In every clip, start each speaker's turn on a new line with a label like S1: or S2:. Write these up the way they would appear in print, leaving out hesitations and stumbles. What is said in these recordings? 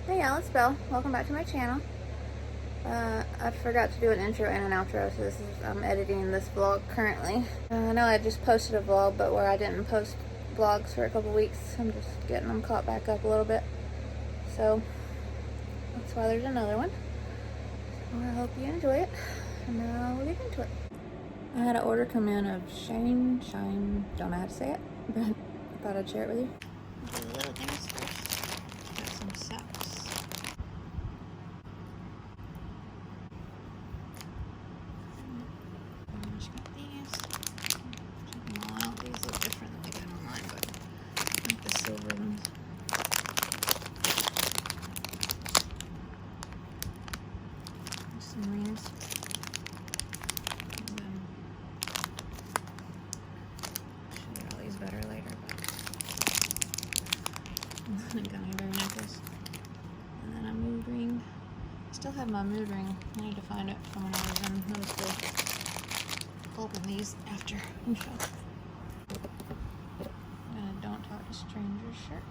S1: Hey y'all, it's Belle. Welcome back to my channel. I forgot to do an intro and an outro, so I'm editing this vlog currently. I know I just posted a vlog, but where I didn't post vlogs for a couple weeks, I'm just getting them caught back up a little bit. So that's why there's another one. So I hope you enjoy it, and now we'll get into it. I had an order come in of SHEIN, don't know how to say it, but I thought I'd share it with you. Do the little things first. Got some socks. I just got these. Check them all out. These look different than they got online, but I like the silver ones. Some rings. And then I'll show you all these better later. I got my bear necklace. And then a mood ring. I still have my mood ring. I need to find it from when I was in middle school. Open these after the show. And a Don't Talk to Strangers shirt.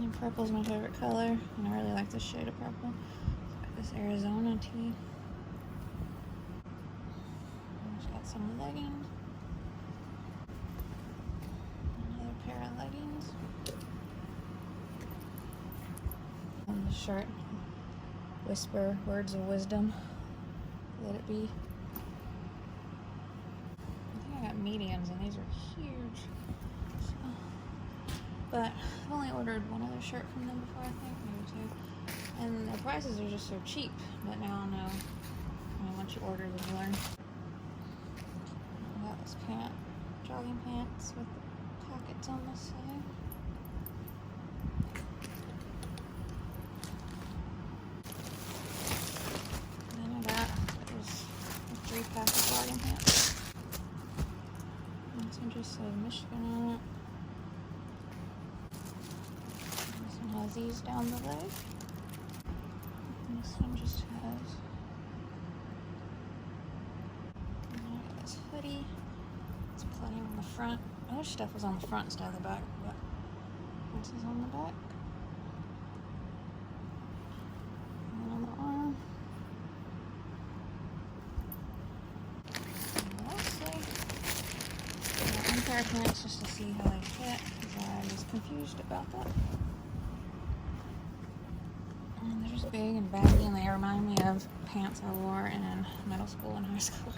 S1: And purple's my favorite color, and I really like this shade of purple. Got this Arizona tee. Just got some leggings. Another pair of leggings. And the shirt, whisper words of wisdom. Let it be. I think I got mediums, and these are huge. So, but I've only ordered one other shirt from them before, I think, maybe two. And their prices are just so cheap. But now I know. I mean, once you order, then you learn. I got this jogging pants with pockets on the side. And then I got a 3-pack of jogging pants. And this one just says Michigan on it. This one has these down the leg. And this one just has. And I got this hoodie. It's plenty on the front. Other stuff was on the front instead of the back, but this is on the back. And then on the arm. And lastly, I got one pair of pants just to see how they fit, because I was confused about that. And they're just big and baggy, and they remind me of pants I wore in middle school and high school.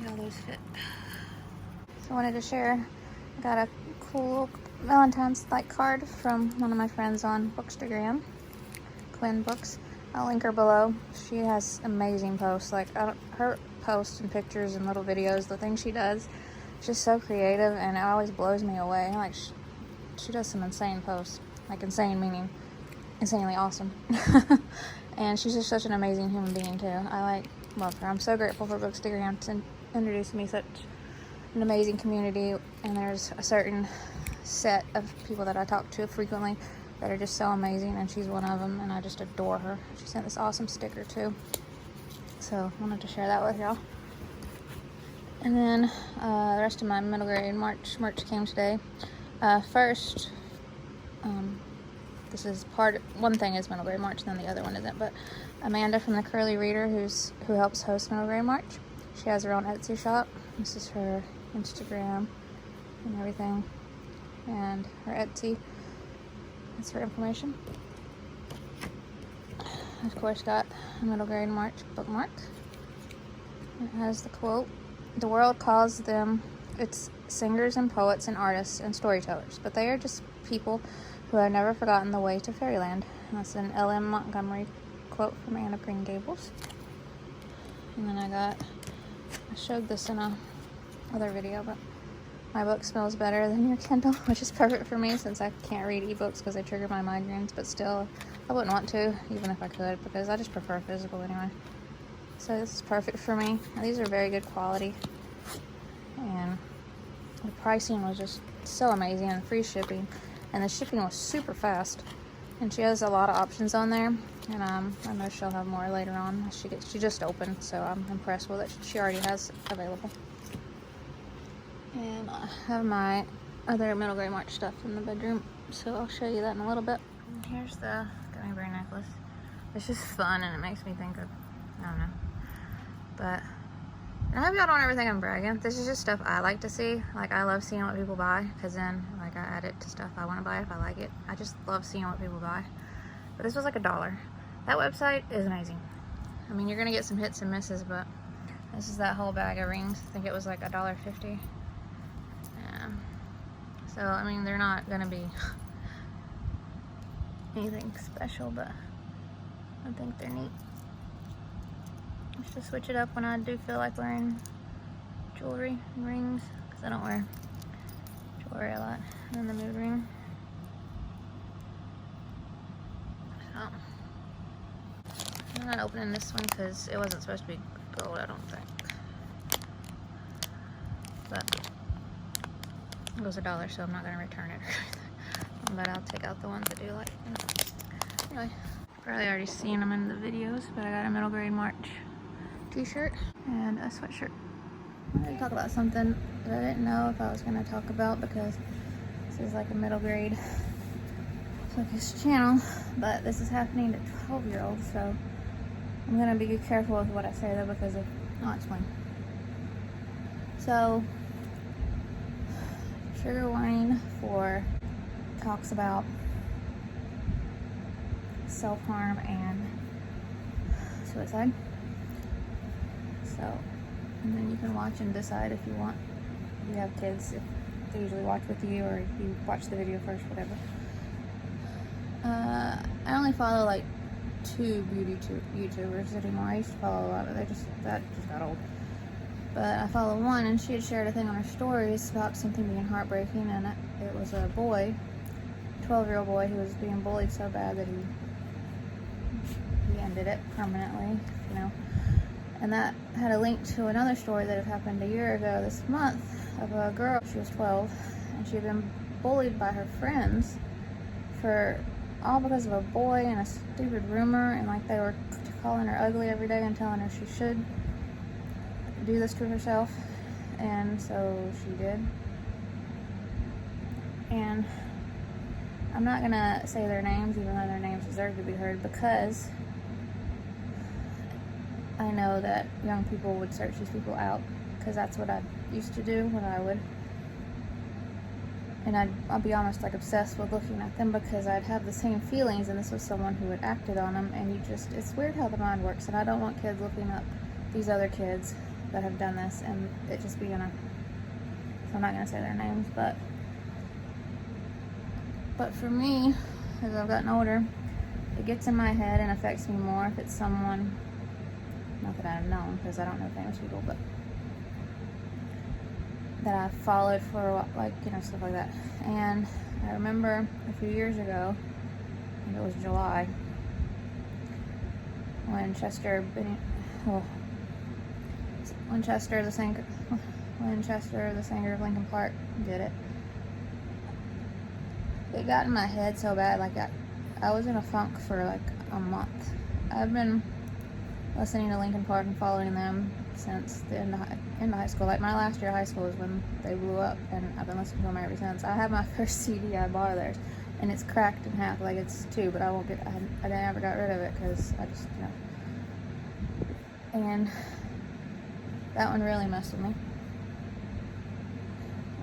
S1: How those fit. So I wanted to share, I got a cool Valentine's like card from one of my friends on Bookstagram, Quinn Books. I'll link her below. She has amazing posts, like her posts and pictures and little videos, the things she does, just so creative, and it always blows me away. Like she does some insane posts, like insane meaning insanely awesome. And she's just such an amazing human being too. I love her. I'm so grateful for Bookstagram to introduce me such an amazing community, and there's a certain set of people that I talk to frequently that are just so amazing, and she's one of them, and I just adore her. She sent this awesome sticker too, so I wanted to share that with y'all. And then the rest of my middle grade merch came today. First, this is one thing is middle grade March, and then the other one isn't, but Amanda from the Curly Reader, who helps host middle grade March, she has her own Etsy shop. This is her Instagram and everything, and her Etsy. That's her information. Of course, got a middle grade March bookmark. It has the quote, "The world calls them its singers and poets and artists and storytellers, but they are just people who have never forgotten the way to fairyland." And that's an L.M. Montgomery quote from Anne of Green Gables. And then I showed this in other video, but my book smells better than your Kindle, which is perfect for me since I can't read ebooks because they trigger my migraines, but still, I wouldn't want to, even if I could, because I just prefer physical anyway. So this is perfect for me. And these are very good quality, and the pricing was just so amazing, and free shipping, and the shipping was super fast. And she has a lot of options on there, and I know she'll have more later on. She just opened, so I'm impressed with it. She already has available. And I have my other middle grade March stuff in the bedroom, so I'll show you that in a little bit. And here's the gummy bear necklace. It's just fun, and it makes me think of, I don't know. But and I hope y'all don't ever think I'm bragging. This is just stuff I like to see. Like, I love seeing what people buy, because then, like, I add it to stuff I want to buy if I like it. I just love seeing what people buy. But this was like $1. That website is amazing. I mean, you're gonna get some hits and misses, but this is that whole bag of rings. I think it was like $1.50. Yeah. So, I mean, they're not gonna be anything special, but I think they're neat. Just to switch it up when I do feel like wearing jewelry and rings, because I don't wear jewelry a lot. And then the mood ring. So, I'm not opening this one because it wasn't supposed to be gold, I don't think. But it was $1, so I'm not going to return it. But I'll take out the ones that do like it. Anyway, probably already seen them in the videos, but I got a middle grade March t-shirt and a sweatshirt. I wanted to talk about something that I didn't know if I was going to talk about, because this is like a middle grade focused channel, but this is happening to 12-year-olds, so I'm going to be careful with what I say though, because of, I'll explain. So, trigger warning for talks about self-harm and suicide. So, and then you can watch and decide if you want. If you have kids, if they usually watch with you, or if you watch the video first, whatever. I only follow like 2 beauty YouTubers anymore. I used to follow a lot, but that just got old. But I follow one, and she had shared a thing on her stories about something being heartbreaking, and it was a boy, 12-year-old boy, who was being bullied so bad that he ended it permanently, you know. And that had a link to another story that had happened a year ago this month of a girl. She was 12, and she had been bullied by her friends all because of a boy and a stupid rumor, and like they were calling her ugly every day and telling her she should do this to herself, and so she did. And I'm not gonna say their names, even though their names deserve to be heard, because I know that young people would search these people out, because that's what I used to do when I would. And I'll be honest, like obsessed with looking at them, because I'd have the same feelings, and this was someone who had acted on them, and it's weird how the mind works, and I don't want kids looking up these other kids that have done this, and it just being so I'm not going to say their names, but for me, as I've gotten older, it gets in my head and affects me more if it's someone, not that I've known, because I don't know famous people, but that I followed for a while, like, you know, stuff like that. And I remember a few years ago, I think it was July, when Chester, the singer of Linkin Park, did it. It got in my head so bad, like I was in a funk for like a month. I've been listening to Linkin Park and following them since the end of high school. Like my last year of high school is when they blew up, and I've been listening to them ever since. I have my first CD, I borrowed theirs, and it's cracked in half, like it's 2, but I never got rid of it, because I just, you know. And that one really messed with me.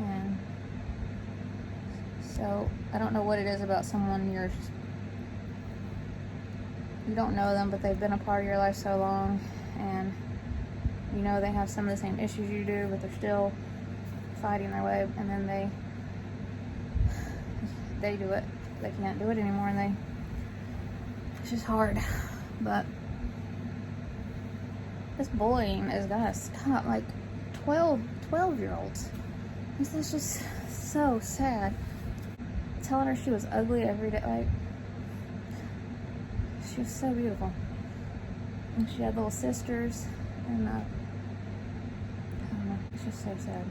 S1: And so I don't know what it is about someone you don't know them, but they've been a part of your life so long, and you know they have some of the same issues you do, but they're still fighting their way, and then they do it. They can't do it anymore, and it's just hard. But this bullying is gotta stop. Like 12-year-olds. This is just so sad. Telling her she was ugly every day. Like, she was so beautiful. And she had little sisters. And I don't know. It's just so sad.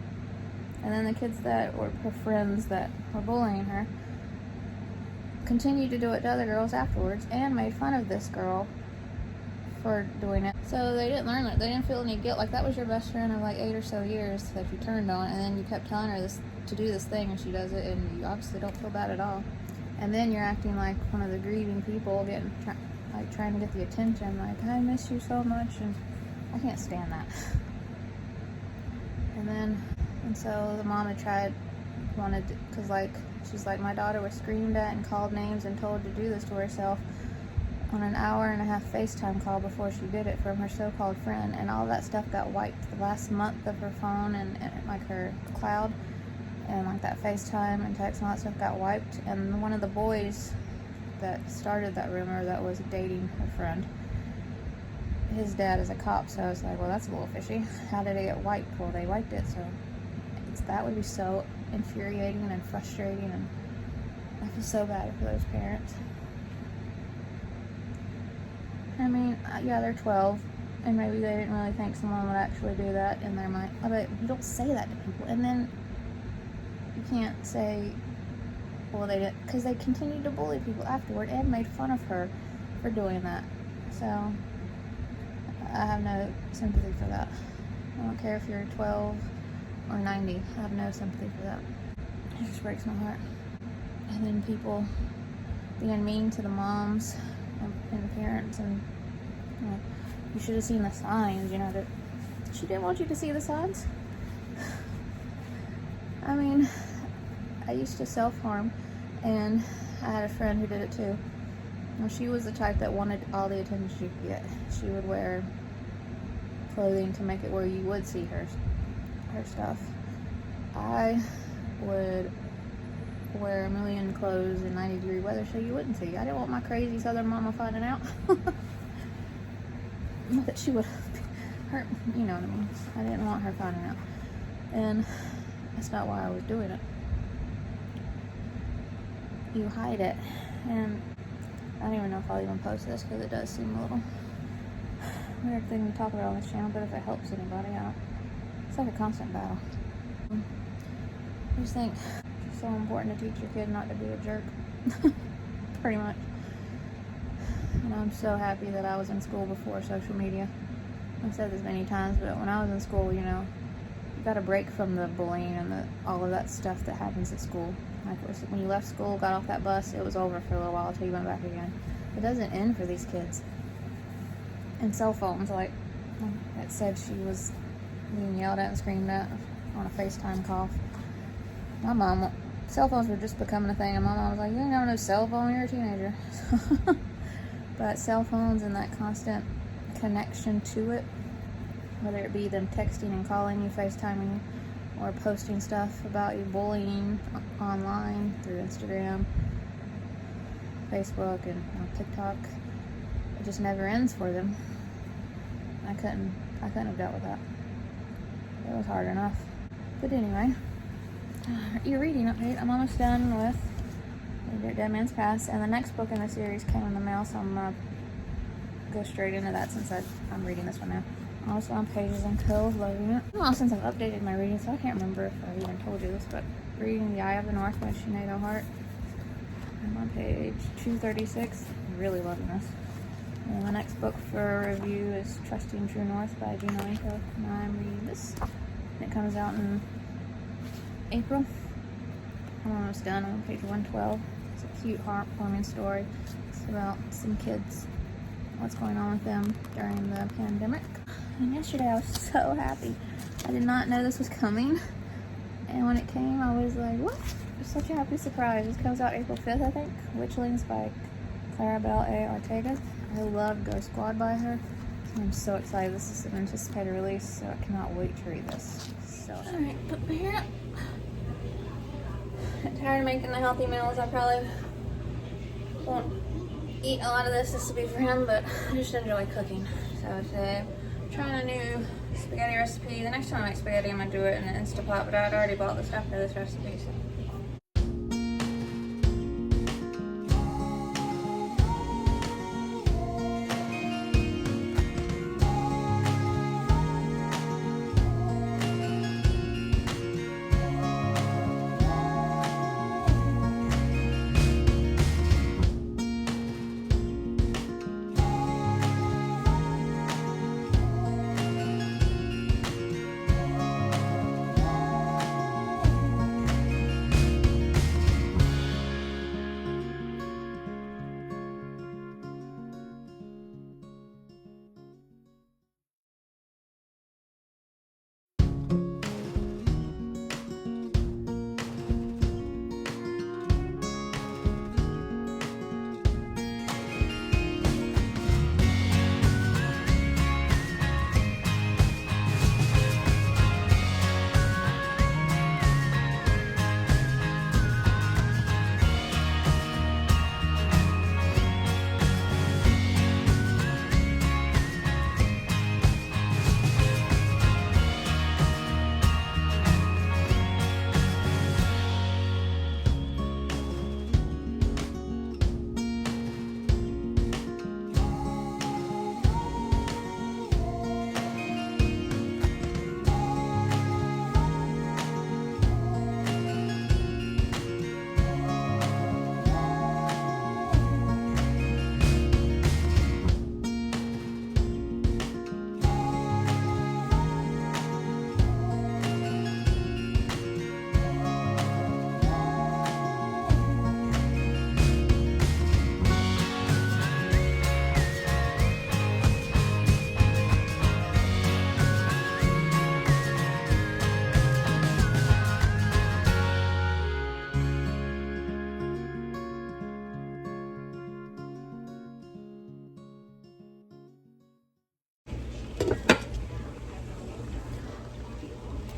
S1: And then the kids that were her friends that were bullying her, continued to do it to other girls afterwards and made fun of this girl for doing it. So they didn't learn it. They didn't feel any guilt. Like, that was your best friend of like 8 or so years that you turned on, and then you kept telling her this to do this thing, and she does it, and you obviously don't feel bad at all. And then you're acting like one of the grieving people, trying to get the attention. Like, I miss you so much, and I can't stand that. And so the mom had because like, she's like, my daughter was screamed at and called names and told to do this to herself on an 1.5-hour FaceTime call before she did it from her so-called friend, and all that stuff got wiped. The last month of her phone and like her cloud and like that FaceTime and text and all that stuff got wiped. And one of the boys that started that rumor that was dating her friend, his dad is a cop, so I was like, well, that's a little fishy. How did it get wiped? Well, they wiped it. So that would be so infuriating and frustrating, and I feel so bad for those parents. I mean, yeah, they're 12, and maybe they didn't really think someone would actually do that in their mind. But you don't say that to people, and then you can't say, well, they didn't, because they continued to bully people afterward and made fun of her for doing that. So I have no sympathy for that. I don't care if you're 12 or 90. I have no sympathy for that. It just breaks my heart. And then people being mean to the moms and the parents, and you should have seen the signs. That she didn't want you to see the signs. I mean, I used to self-harm, and I had a friend who did it too. She was the type that wanted all the attention she could get. She would wear clothing to make it where you would see her stuff. I would wear a million clothes in 90-degree weather so you wouldn't see. I didn't want my crazy southern mama finding out. Not that she would hurt, you know what I mean. I didn't want her finding out. And that's not why I was doing it. You hide it. And I don't even know if I'll even post this, because it does seem a little weird thing to talk about on this channel, but if it helps anybody out, it's like a constant battle. I just think it's so important to teach your kid not to be a jerk. Pretty much. And I'm so happy that I was in school before social media. I've said this many times, but when I was in school, you got a break from the bullying and all of that stuff that happens at school. Like, when you left school, got off that bus, it was over for a little while until you went back again. It doesn't end for these kids. And cell phones, like it said, she was being yelled at and screamed at on a FaceTime call. My mom, cell phones were just becoming a thing, and my mom was like, you ain't got no cell phone, you're a teenager. But cell phones and that constant connection to it, whether it be them texting and calling you, FaceTiming you, or posting stuff about you, bullying online through Instagram, Facebook, and TikTok, it just never ends for them. I couldn't have dealt with that. It was hard enough. But anyway, your reading update. I'm almost done with Dead Man's Pass, and the next book in the series came in the mail, so I'm gonna go straight into that since I'm reading this one now. I'm also on Pages and Co. Loving it. Well, since I've updated my reading, so I can't remember if I even told you this, but reading The Eye of the North by Sinéad. I'm on page 236. I'm really loving this. And the next book for review is Trusting True North by Gina, Linko, and I'm reading this. And it comes out in April. I'm almost done. I'm on page 112. It's a cute, heartwarming story. It's about some kids, what's going on with them during the pandemic. And yesterday I was so happy. I did not know this was coming. And when it came, I was like, what? It was such a happy surprise. This comes out April 5th, I think. Witchlings by Claribel Ortega. I love Go Squad by her. I'm so excited. This is an anticipated release, so I cannot wait to read this. So, alright, put my hair up. I'm tired of making the healthy meals. I probably won't eat a lot of this. This will be for him, but I just enjoy cooking. So today, I'm trying a new spaghetti recipe. The next time I make spaghetti, I'm going to do it in an Instapot, but I'd already bought the stuff for this recipe. So.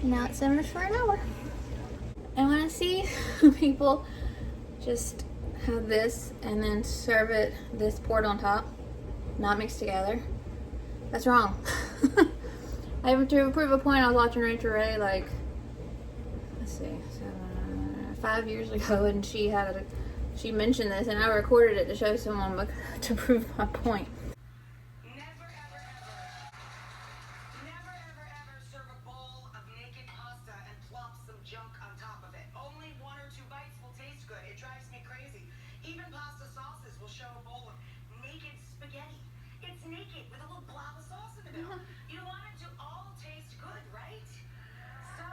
S1: And now it's simmered for an hour. I want to see people just have this and then serve it, this poured on top, not mixed together. That's wrong. I have to prove a point. I was watching Rachel Ray, like, let's see, 5 years ago, and she mentioned this, and I recorded it to show someone to prove my point.
S2: Never ever serve a bowl of naked pasta and plop some junk on top of it. Only 1 or 2 bites will taste good. It drives me crazy. Even pasta sauces will show a bowl of naked spaghetti. It's naked with a little blob of sauce in the middle. You want it to all taste good, right? So,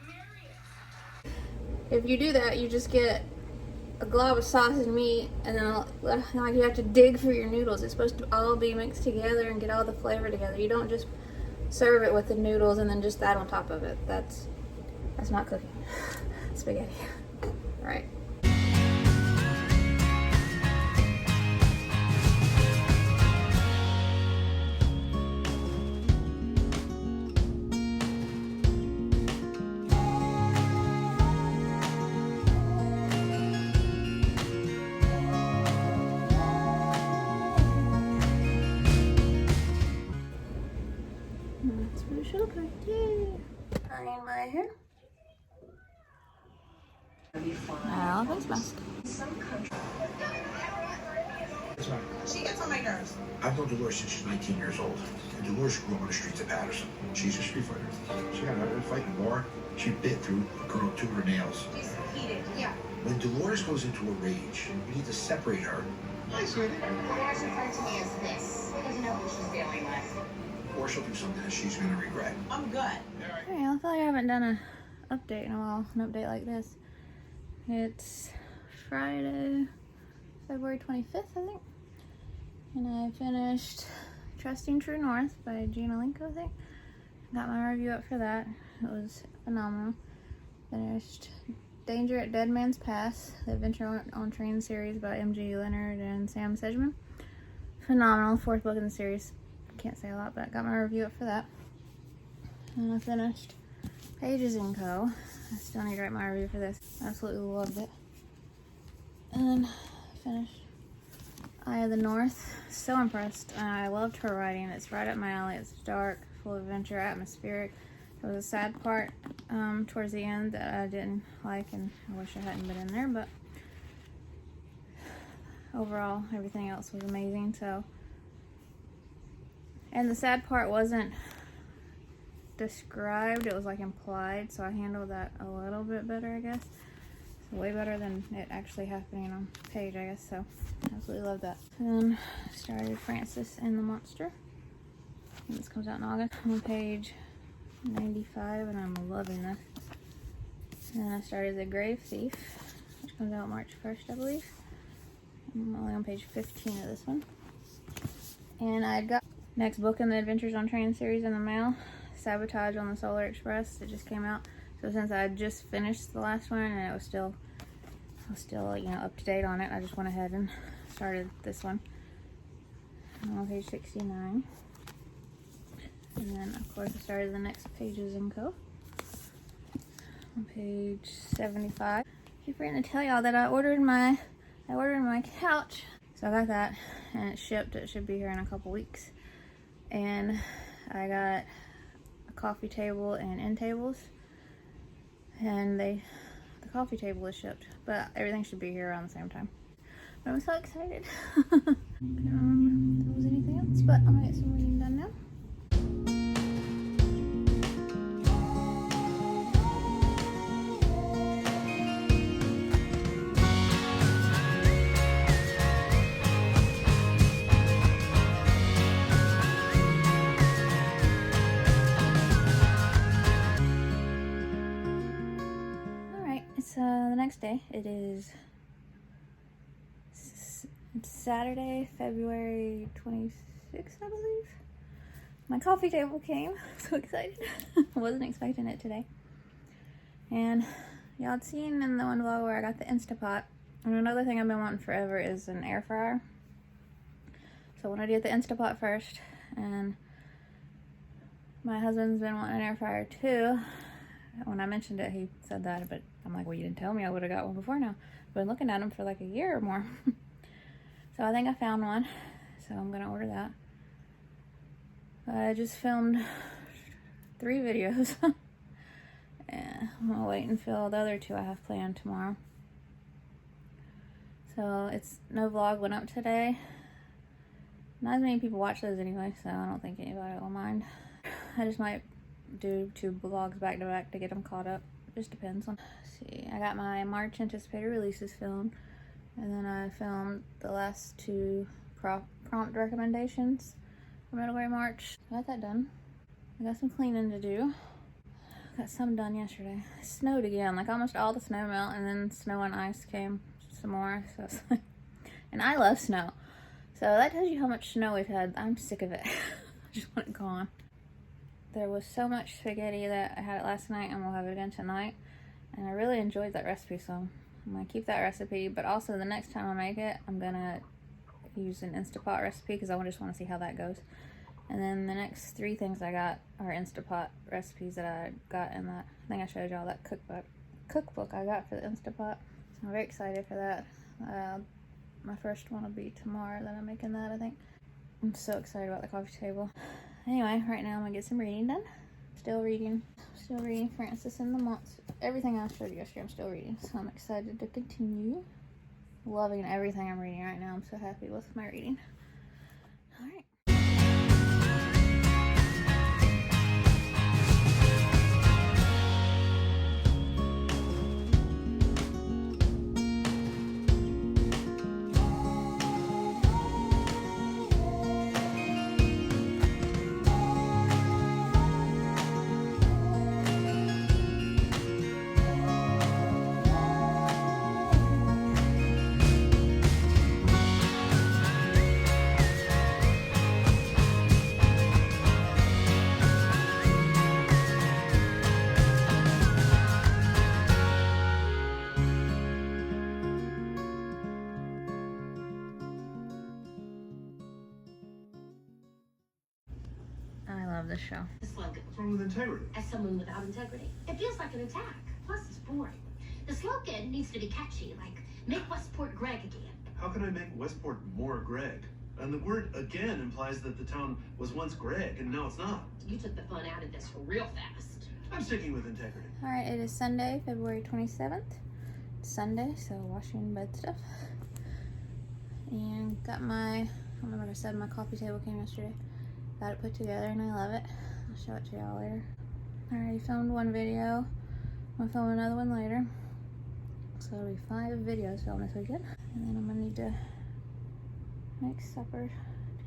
S2: marry it.
S1: If you do that, you just get a glob of sausage meat, and then like you have to dig for your noodles. It's supposed to all be mixed together and get all the flavor together. You don't just serve it with the noodles and then just that on top of it. That's not cooking. Spaghetti. All right. That's what it should look like. Yay! Iron my hair. Now face mask.
S2: She gets on my nerves.
S3: I've known Dolores since she's 19 years old. And Dolores grew up on the streets of Patterson. She's a street fighter. She got out of a fight in a bar. She bit through a girl 2 of her nails.
S2: She's heated, yeah.
S3: When Dolores goes into a rage, you need to separate her.
S2: Hi, sweetie. Dolores referred to me as this. She doesn't know who she's dealing with.
S3: Or she'll do something that she's going to regret.
S2: I'm good.
S1: Alright, I feel like I haven't done an update in a while. An update like this. It's Friday, February 25th, I think. And I finished Trusting True North by Gina, Linko, I think. Got my review up for that. It was phenomenal. Finished Danger at Dead Man's Pass, the Adventure on Train series by M.G. Leonard and Sam Sedgman. Phenomenal. 4th book in the series. Can't say a lot, but I got my review up for that. And I finished Pages & Co. I still need to write my review for this. Absolutely loved it. And then finished Eye of the North. So impressed. I loved her writing. It's right up my alley. It's dark, full of adventure, atmospheric. There was a sad part towards the end that I didn't like, and I wish I hadn't been in there, but overall everything else was amazing. So, and the sad part wasn't described, it was like implied, so I handled that a little bit better, I guess. So way better than it actually happening on page, I guess. So absolutely love that. And then I started Francis and the Monster. And this comes out in August. I'm on page 95, and I'm loving this. And then I started The Grave Thief, which comes out March 1st, I believe. I'm only on page 15 of this one. And I got next book in the Adventures on Train series in the mail, Sabotage on the Solar Express. It just came out. So since I had just finished the last one and I was still you know, up to date on it, I just went ahead and started this one. I'm on page 69. And then of course I started the next Pages & Co. On page 75. I keep forgetting to tell y'all that I ordered my couch. So I got that and it's shipped. It should be here in a couple weeks. And I got a coffee table and end tables. And the coffee table is shipped, but everything should be here around the same time. But I'm so excited. I can't remember if there was anything else, but I'm gonna get some reading done now. The next day, it is Saturday, February 26th, I believe. My coffee table came. I'm so excited. I wasn't expecting it today. And y'all had seen in the one vlog where I got the Instapot. And another thing I've been wanting forever is an air fryer. So I want to get the Instapot first. And My husband's been wanting an air fryer too. When I mentioned it, he said that, but I'm like, well, you didn't tell me. I would have got one before now. I've been looking at them for like a year or more. So I think I found one. So I'm gonna order that. I just filmed 3 videos. And I'm gonna wait and film the other 2 I have planned tomorrow. So it's no vlog went up today. Not as many people watch those anyway, so I don't think anybody will mind. I just might do 2 vlogs back to back to get them caught up. Just depends on. Let's see, I got my March anticipated releases filmed, and then I filmed the last 2 prompt recommendations for Middlebury March. I got that done. I got some cleaning to do. Got some done yesterday. It snowed again, like almost all the snow melt, and then snow and ice came some more. So it's like, and I love snow. So that tells you how much snow we've had. I'm sick of it. I just want it gone. There was so much spaghetti that I had it last night, and we'll have it again tonight. And I really enjoyed that recipe, so I'm gonna keep that recipe. But also the next time I make it, I'm gonna use an Instapot recipe because I just want to see how that goes. And then the next 3 things I got are Instapot recipes that I got in that. I think I showed y'all that cookbook I got for the Instapot. So I'm very excited for that. My first one will be tomorrow that I'm making that, I think. I'm so excited about the coffee table. Anyway, right now I'm gonna get some reading done. Still reading Francis and the Months. Everything I showed you yesterday, I'm still reading. So I'm excited to continue. Loving everything I'm reading right now. I'm so happy with my reading. All right. I love this show.
S4: The slogan.
S3: What's wrong with integrity?
S4: As someone without integrity, it feels like an attack. Plus, it's boring. The slogan needs to be catchy, like "Make Westport Greg again."
S5: How can I make Westport more Greg? And the word "again" implies that the town was once Greg, and now it's not.
S4: You took the fun out of this real fast.
S5: I'm sticking with integrity.
S1: All right, it is Sunday, February 27th. It's Sunday, so washing bed stuff. And got my, I don't know what I said, my coffee table came yesterday. Got it put together and I love it. I'll show it to y'all later. I already filmed 1 video. I'm gonna film another one later. So there'll be 5 videos filmed this weekend. And then I'm gonna need to make supper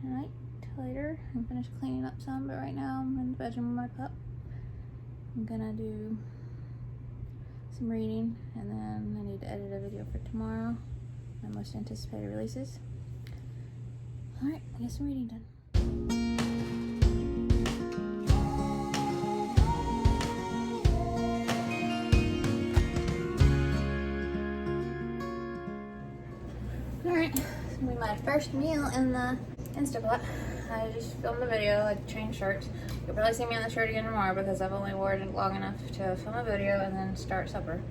S1: tonight, later, and finish cleaning up some, but right now I'm in the bedroom with my pup. I'm gonna do some reading, and then I need to edit a video for tomorrow, my most anticipated releases. Alright, I get some reading done. Alright, it's gonna be my first meal in the Instapot. I just filmed a video, like change shirts. You'll probably see me in the shirt again tomorrow because I've only worn it long enough to film a video and then start supper.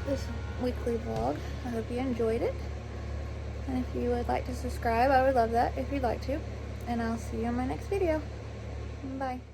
S1: this weekly vlog. I hope you enjoyed it. And if you would like to subscribe, I would love that if you'd like to. And I'll see you in my next video. Bye.